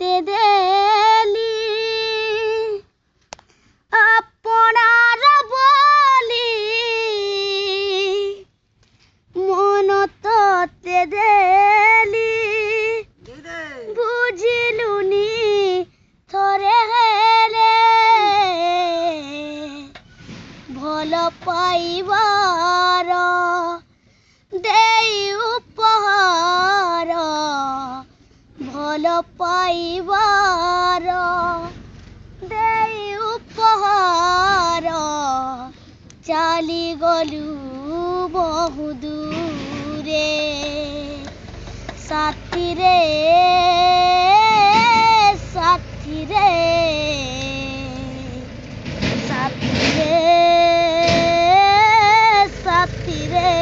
ते देली अपनार बोली मन ते देली बुझिलुनी थरे हेले भल पाइबार देई उपहार भल पाइबार देई उपहार चाली गलु बहु दूरे साथी रे साथी रे साथी रे साथी रे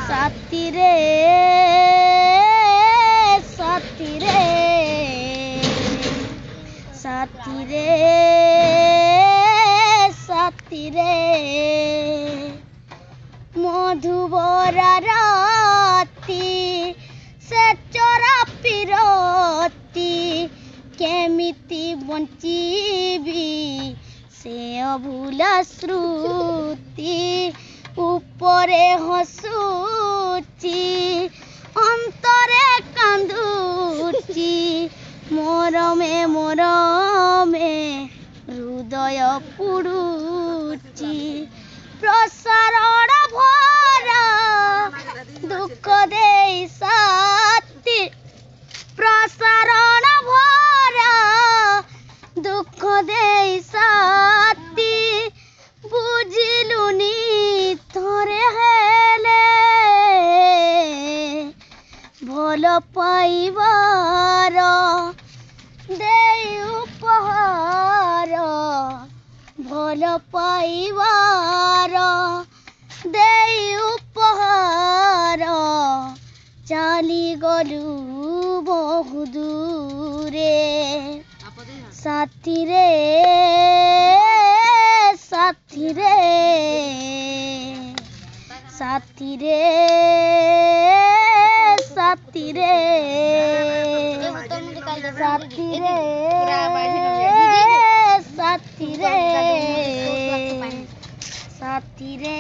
साथी रे साथी रे साथी रे साथी रे मधुबरा राती से चोरा पिरती केमिति बंचीबी से अभूला श्रुति उपरे हसुची अंतरे कांदुची मोरमे मोरमे हृदय पुडुची प्रसारण भरा दुख देई साथी प्रसारण भरा दुख देई साथी बुझिलुनी थरे हेले भल पाइबार देई उपहार भल पाइबार देई उपहार चाली गलु बहु दूरे साथी रे साथी रे साथी रे साथी रे साथी रे साथी रे साथी रे